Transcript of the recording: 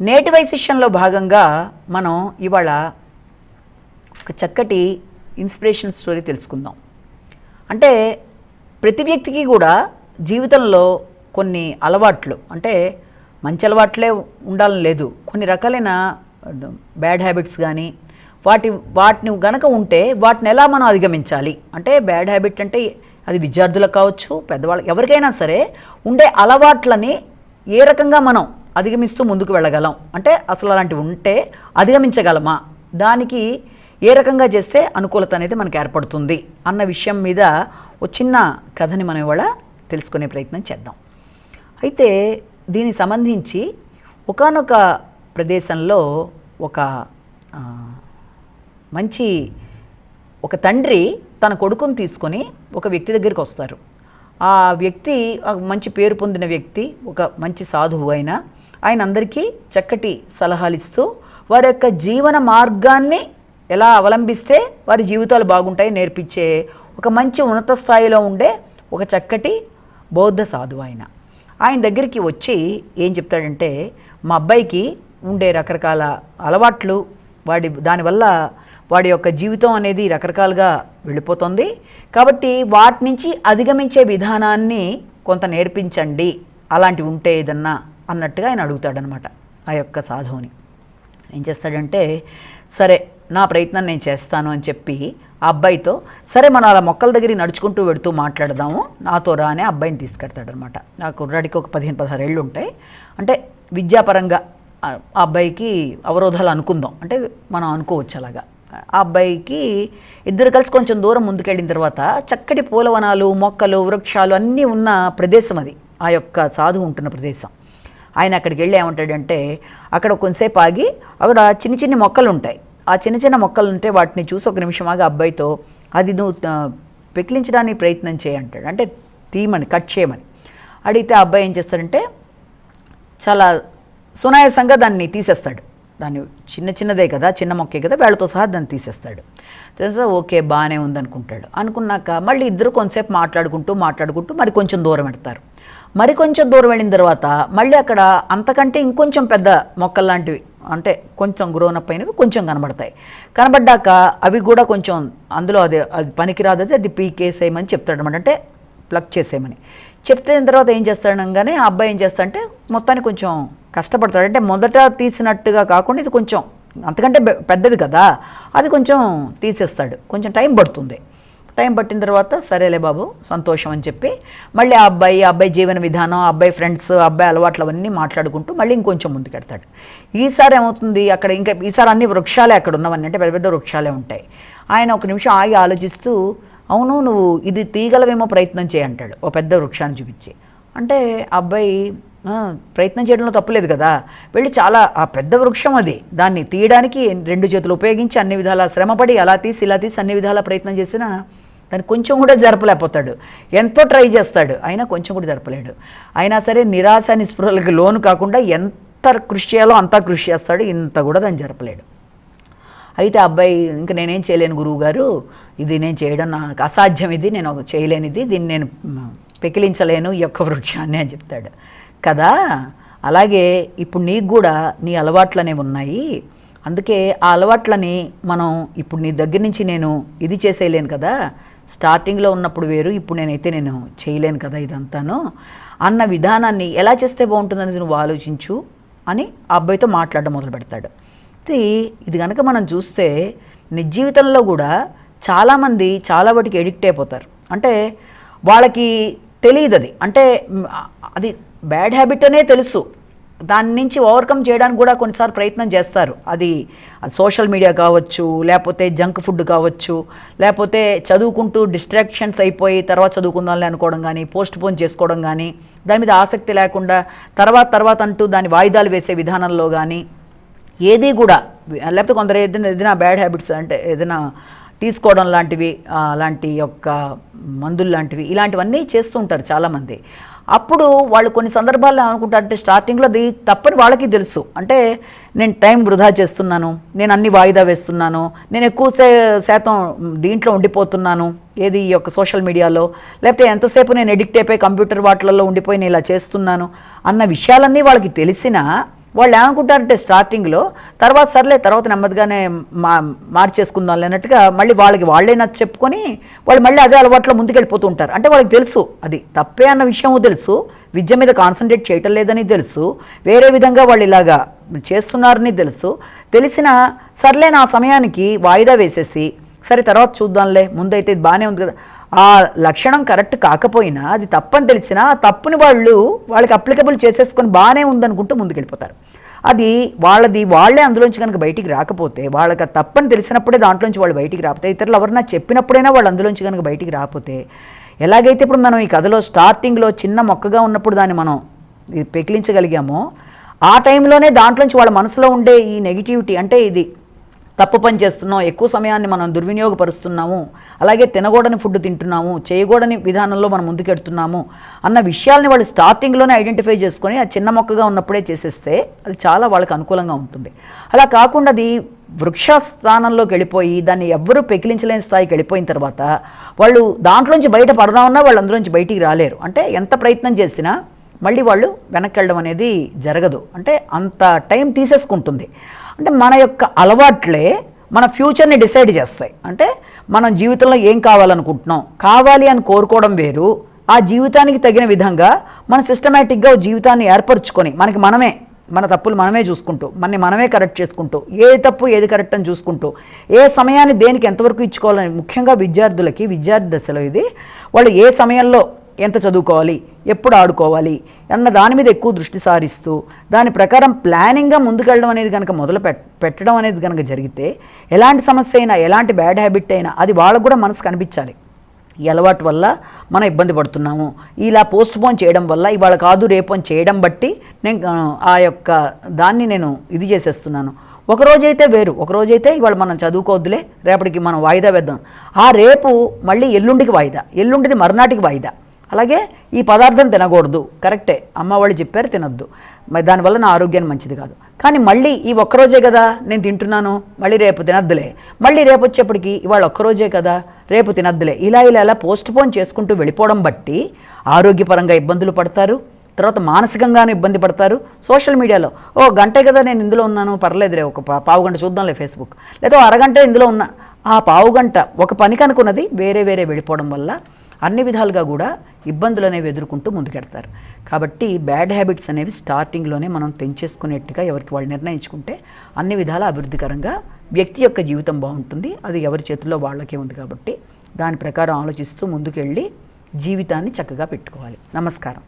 నేటి వైశిష్యంలో భాగంగా మనం ఇవాళ ఒక చక్కటి ఇన్స్పిరేషన్ స్టోరీ తెలుసుకుందాం. అంటే ప్రతి వ్యక్తికి కూడా జీవితంలో కొన్ని అలవాట్లు, అంటే మంచి అలవాట్లే ఉండాలని లేదు, కొన్ని రకాలైన బ్యాడ్ హ్యాబిట్స్ కానీ వాటిని గనక ఉంటే వాటిని ఎలా మనం అధిగమించాలి. అంటే బ్యాడ్ హ్యాబిట్ అంటే అది విద్యార్థులకు కావచ్చు, పెద్దవాళ్ళకి, ఎవరికైనా సరే ఉండే అలవాట్లని ఏ రకంగా మనం అధిగమిస్తూ ముందుకు వెళ్ళగలం, అంటే అసలు అలాంటివి ఉంటే అధిగమించగలమా, దానికి ఏ రకంగా చేస్తే అనుకూలత అనేది మనకు ఏర్పడుతుంది అన్న విషయం మీద ఒక చిన్న కథని మనం ఇవాళ తెలుసుకునే ప్రయత్నం చేద్దాం. అయితే దీనికి సంబంధించి ఒకానొక ప్రదేశంలో ఒక తండ్రి తన కొడుకుని తీసుకొని ఒక వ్యక్తి దగ్గరికి వస్తారు. ఆ వ్యక్తి మంచి పేరు పొందిన వ్యక్తి, ఒక మంచి సాధువు ఆయన అందరికీ చక్కటి సలహాలు ఇస్తూ వారి యొక్క జీవన మార్గాన్ని ఎలా అవలంబిస్తే వారి జీవితాలు బాగుంటాయి నేర్పించే ఒక మంచి ఉన్నత స్థాయిలో ఉండే ఒక చక్కటి బౌద్ధ సాధువు. ఆయన దగ్గరికి వచ్చి ఏం చెప్తాడంటే, మా అబ్బాయికి ఉండే రకరకాల అలవాట్లు, దానివల్ల వాడి యొక్క జీవితం అనేది రకరకాలుగా వెళ్ళిపోతుంది, కాబట్టి వాటి నుంచి అధిగమించే విధానాన్ని కొంత నేర్పించండి, అలాంటివి ఉంటే ఏదన్నా అన్నట్టుగా ఆయన అడుగుతాడనమాట ఆ యొక్క సాధువుని. ఏం చేస్తాడంటే, సరే నా ప్రయత్నం నేను చేస్తాను అని చెప్పి ఆ అబ్బాయితో, సరే మనం అలా మొక్కల దగ్గరికి నడుచుకుంటూ వెడుతూ మాట్లాడదాము, నాతో రా అని అబ్బాయిని తీసుకెడతాడనమాట. ఆ కుర్రాడికి ఒక 15-16 ఏళ్ళు ఉంటాయి. అంటే విద్యాపరంగా ఆ అబ్బాయికి అవరోధాలు అనుకుందాం, అంటే మనం అనుకోవచ్చు అలాగా. ఆ అబ్బాయికి ఇద్దరు కలిసి కొంచెం దూరం ముందుకెళ్ళిన తర్వాత చక్కటి పూలవనాలు, మొక్కలు, వృక్షాలు అన్నీ ఉన్న ప్రదేశం అది, ఆ యొక్క సాధువు ఉంటున్న ప్రదేశం. ఆయన అక్కడికి వెళ్ళి ఏమంటాడంటే, అక్కడ కొంతసేపు ఆగి అక్కడ చిన్న చిన్న మొక్కలు ఉంటాయి, ఆ చిన్న చిన్న మొక్కలు ఉంటే వాటిని చూసి ఒక నిమిషం ఆగి అబ్బాయితో, అది నువ్వు పెకిలించడానికి ప్రయత్నం చేయంటాడు, అంటే తీయమని, కట్ చేయమని అడిగితే ఆ అబ్బాయి ఏం చేస్తాడంటే చాలా సునాయాసంగా దాన్ని తీసేస్తాడు. దాన్ని చిన్నదే కదా, చిన్న మొక్కే కదా, వేళ్ళతో సహా దాన్ని తీసేస్తాడు. తెలుసా, ఓకే బాగానే ఉందనుకుంటాడు. అనుకున్నాక మళ్ళీ ఇద్దరు కొంతసేపు మాట్లాడుకుంటూ మరి కొంచెం దూరం పెడతారు. మరి కొంచెం దూరం వెళ్ళిన తర్వాత మళ్ళీ అక్కడ అంతకంటే ఇంకొంచెం పెద్ద మొక్కలు లాంటివి, అంటే కొంచెం గ్రోనప్ అయినవి కొంచెం కనబడ్డాక అవి కూడా కొంచెం అందులో అది పనికిరాదు, అది పీకేసేయమని చెప్తాడు అనమాట, అంటే ప్లగ్ చేసేయమని చెప్తే తర్వాత ఏం చేస్తాడనగానే ఆ అబ్బాయి ఏం చేస్తాడంటే మొత్తానికి కొంచెం కష్టపడతాడు. అంటే మొదట తీసినట్టుగా కాకుండా ఇది కొంచెం అంతకంటే పెద్దవి కదా, అది కొంచెం తీసేస్తాడు. కొంచెం టైం పడుతుంది. టైం పట్టిన తర్వాత సరేలే బాబు సంతోషం అని చెప్పి మళ్ళీ ఆ అబ్బాయి జీవన విధానం, ఆ అబ్బాయి ఫ్రెండ్స్, ఆ అబ్బాయి అలవాట్లు అవన్నీ మాట్లాడుకుంటూ మళ్ళీ ఇంకొంచెం ముందుకెడతాడు. ఈసారి ఏమవుతుంది, అక్కడ ఈసారి అన్ని వృక్షాలే అక్కడ ఉన్నవన్నీ, అంటే పెద్ద పెద్ద వృక్షాలే ఉంటాయి. ఆయన ఒక నిమిషం ఆగి ఆలోచిస్తూ, అవును నువ్వు ఇది తీగలవేమో ప్రయత్నం చేయంటాడు ఓ పెద్ద వృక్షాన్ని చూపించి. అంటే అబ్బాయి ప్రయత్నం చేయడంలో తప్పులేదు కదా, వెళ్ళి చాలా ఆ పెద్ద వృక్షం అది, దాన్ని తీయడానికి 2 చేతులు ఉపయోగించి అన్ని విధాలా శ్రమపడి ఇలా తీసి అన్ని విధాలా ప్రయత్నం చేసినా దాన్ని కొంచెం కూడా జరపలేకపోతాడు. ఎంతో ట్రై చేస్తాడు, అయినా కొంచెం కూడా జరపలేడు. అయినా సరే నిరాశ నిస్పృహలకు లోను కాకుండా ఎంత కృషి చేయాలో అంతా కృషి చేస్తాడు, ఇంత కూడా దాన్ని జరపలేడు. అయితే అబ్బాయి, ఇంకా నేనేం చేయలేను గురువు గారు, ఇది నేను చేయడం నాకు అసాధ్యం, ఇది నేను చేయలేనిది, దీన్ని నేను పెకిలించలేను ఈ యొక్క వృక్షాన్ని అని చెప్తాడు కదా. అలాగే ఇప్పుడు నీకు కూడా నీ అలవాట్లు అనేవి ఉన్నాయి, అందుకే ఆ అలవాట్లని మనం ఇప్పుడు నీ దగ్గర నుంచి నేను ఇది చేసేయలేను కదా, స్టార్టింగ్లో ఉన్నప్పుడు వేరు, ఇప్పుడు నేను చేయలేను కదా ఇదంతాను అన్న విధానాన్ని ఎలా చేస్తే బాగుంటుందనేది నువ్వు ఆలోచించు అని ఆ అబ్బాయితో మాట్లాడడం మొదలు పెడతాడు. ఇది కనుక మనం చూస్తే నిజ జీవితంలో కూడా చాలామంది చాలా వాటికి ఎడిక్ట్ అయిపోతారు. అంటే వాళ్ళకి తెలియదు అది, అంటే అది బ్యాడ్ హ్యాబిట్ అనే తెలుసు, దాని నుంచి ఓవర్కమ్ చేయడానికి కూడా కొన్నిసార్లు ప్రయత్నం చేస్తారు. అది సోషల్ మీడియా కావచ్చు, లేకపోతే జంక్ ఫుడ్ కావచ్చు, లేకపోతే చదువుకుంటూ డిస్ట్రాక్షన్స్ అయిపోయి తర్వాత చదువుకుందామని అనుకోవడం కానీ, పోస్ట్ పోన్ చేసుకోవడం కానీ, దాని మీద ఆసక్తి లేకుండా తర్వాత అంటూ దాని వాయిదాలు వేసే విధానంలో కానీ ఏది కూడా, లేకపోతే కొందరు ఏదైనా బ్యాడ్ హ్యాబిట్స్ అంటే ఏదైనా తీసుకోవడం లాంటివి, అలాంటి యొక్క మందులు లాంటివి, ఇలాంటివన్నీ చేస్తూ ఉంటారు చాలామంది. అప్పుడు వాళ్ళు కొన్ని సందర్భాల్లో అనుకుంటారంటే స్టార్టింగ్లో అది తప్పని వాళ్ళకి తెలుసు, అంటే నేను టైం వృధా చేస్తున్నాను, నేను అన్ని వాయిదా వేస్తున్నాను, నేను ఎక్కువ శాతం దీంట్లో ఉండిపోతున్నాను, ఏది ఈ యొక్క సోషల్ మీడియాలో, లేకపోతే ఎంతసేపు నేను ఎడిక్ట్ అయిపోయి కంప్యూటర్ వాటిలలో ఉండిపోయి నేను ఇలా చేస్తున్నాను అన్న విషయాలన్నీ వాళ్ళకి తెలిసినా వాళ్ళు ఏమనుకుంటారంటే స్టార్టింగ్లో, తర్వాత సర్లే తర్వాత నెమ్మదిగానే మార్చేసుకుందాం అన్నట్టుగా మళ్ళీ వాళ్ళే నచ్చ చెప్పుకొని వాళ్ళు మళ్ళీ అదే అలవాట్లో ముందుకెళ్ళిపోతూ ఉంటారు. అంటే వాళ్ళకి తెలుసు అది తప్పే అన్న విషయము తెలుసు, విద్య మీద కాన్సన్ట్రేట్ చేయటం లేదని తెలుసు, వేరే విధంగా వాళ్ళు ఇలాగా చేస్తున్నారని తెలిసిన సర్లే నా సమయానికి వాయిదా వేసేసి సరే తర్వాత చూద్దాంలే, ముందైతే ఇది బాగానే ఉంది కదా, ఆ లక్షణం కరెక్ట్ కాకపోయినా అది తప్పని తెలిసినా ఆ తప్పుని వాళ్ళకి అప్లికబుల్ చేసేసుకొని బాగానే ఉందనుకుంటూ ముందుకెళ్ళిపోతారు. అది వాళ్ళే అందులోంచి కనుక బయటికి రాకపోతే, వాళ్ళకి తప్పని తెలిసినప్పుడే దాంట్లోంచి వాళ్ళు బయటికి రాకపోతే, ఇతరులు ఎవరన్నా చెప్పినప్పుడైనా వాళ్ళు అందులోంచి కనుక బయటికి రాకపోతే, ఎలాగైతే ఇప్పుడు మనం ఈ కథలో స్టార్టింగ్లో చిన్న మొక్కగా ఉన్నప్పుడు దాన్ని మనం పెకిలించగలిగామో, ఆ టైంలోనే దాంట్లోంచి వాళ్ళ మనసులో ఉండే ఈ నెగిటివిటీ, అంటే ఇది తప్పు పని చేస్తున్నాం, ఎక్కువ సమయాన్ని మనం దుర్వినియోగపరుస్తున్నాము, అలాగే తినకూడని ఫుడ్ తింటున్నాము, చేయకూడని విధానంలో మనం ముందుకెడుతున్నాము అన్న విషయాల్ని వాళ్ళు స్టార్టింగ్లోనే ఐడెంటిఫై చేసుకొని ఆ చిన్న మొక్కగా ఉన్నప్పుడే చేసేస్తే అది చాలా వాళ్ళకి అనుకూలంగా ఉంటుంది. అలా కాకుండా అది వృక్ష స్థానంలోకి వెళ్ళిపోయి దాన్ని ఎవ్వరూ పెకిలించలేని స్థాయికి వెళ్ళిపోయిన తర్వాత వాళ్ళు దాంట్లోంచి బయట పడదామన్నా వాళ్ళు అందులోంచి బయటికి రాలేరు. అంటే ఎంత ప్రయత్నం చేసినా మళ్ళీ వాళ్ళు వెనక్కి వెళ్ళడం అనేది జరగదు. అంటే అంత టైం తీసేసుకుంటుంది. అంటే మన యొక్క అలవాట్లే మన ఫ్యూచర్ని డిసైడ్ చేస్తాయి. అంటే మనం జీవితంలో ఏం కావాలనుకుంటున్నాం, కావాలి అని కోరుకోవడం వేరు, ఆ జీవితానికి తగిన విధంగా మన సిస్టమేటిక్గా జీవితాన్ని ఏర్పరచుకొని మన తప్పులు మనమే చూసుకుంటూ మనమే కరెక్ట్ చేసుకుంటూ, ఏది తప్పు ఏది కరెక్ట్ అని చూసుకుంటూ, ఏ సమయాన్ని దేనికి ఎంతవరకు ఇచ్చుకోవాలని, ముఖ్యంగా విద్యార్థి దశలో ఇది వాళ్ళు ఏ సమయంలో ఎంత చదువుకోవాలి, ఎప్పుడు ఆడుకోవాలి అన్న దాని మీద ఎక్కువ దృష్టి సారిస్తూ దాని ప్రకారం ప్లానింగ్గా ముందుకెళ్ళడం అనేది కనుక పెట్టడం అనేది కనుక జరిగితే, ఎలాంటి సమస్య అయినా ఎలాంటి బ్యాడ్ హ్యాబిట్ అయినా అది వాళ్ళకు కూడా మనసు కనిపించాలి. ఈ అలవాటు వల్ల మనం ఇబ్బంది పడుతున్నాము, ఇలా పోస్ట్ పోన్ చేయడం వల్ల ఇవాళ కాదు రేపు అని చేయడం బట్టి నేను ఆ యొక్క దాన్ని నేను ఇది చేసేస్తున్నాను. ఒకరోజైతే వేరు, ఒకరోజైతే ఇవాళ మనం చదువుకోవద్దులే, రేపటికి మనం వాయిదా వేద్దాం, ఆ రేపు మళ్ళీ ఎల్లుండికి వాయిదా, ఎల్లుండిది మర్నాటికి వాయిదా. అలాగే ఈ పదార్థం తినకూడదు, కరెక్టే, అమ్మ వాళ్ళు చెప్పారు తినొద్దు, మరి దానివల్ల నా ఆరోగ్యానికి మంచిది కాదు, కానీ మళ్ళీ ఈ ఒక్కరోజే కదా నేను తింటున్నాను, మళ్ళీ రేపు తినద్దులే, మళ్ళీ రేపు వచ్చేప్పటికి ఇవాళ ఒక్కరోజే కదా రేపు తినద్దులే, ఇలా పోస్ట్ పోన్ చేసుకుంటూ వెళ్ళిపోవడం బట్టి ఆరోగ్యపరంగా ఇబ్బందులు పడతారు, తర్వాత మానసికంగానూ ఇబ్బంది పడతారు. సోషల్ మీడియాలో గంటే కదా నేను ఇందులో ఉన్నాను, పర్లేదులే ఒక పావుగంట చూద్దాంలే ఫేస్బుక్, లేదా అరగంట ఇందులో ఉన్నా, ఆ పావుగంట ఒక పనికి అనుకున్నది వేరే వెళ్ళిపోవడం వల్ల అన్ని విధాలుగా కూడా ఇబ్బందులు అనేవి ఎదుర్కొంటూ ముందుకెడతారు. కాబట్టి బ్యాడ్ హ్యాబిట్స్ అనేవి స్టార్టింగ్లోనే మనం తెంచేసుకునేట్టుగా ఎవరికి వాళ్ళు నిర్ణయించుకుంటే అన్ని విధాల అభివృద్ధికరంగా వ్యక్తి యొక్క జీవితం బాగుంటుంది. అది ఎవరి చేతుల్లో వాళ్ళకే ఉంది కాబట్టి దాని ప్రకారం ఆలోచిస్తూ ముందుకెళ్ళి జీవితాన్ని చక్కగా పెట్టుకోవాలి. నమస్కారం.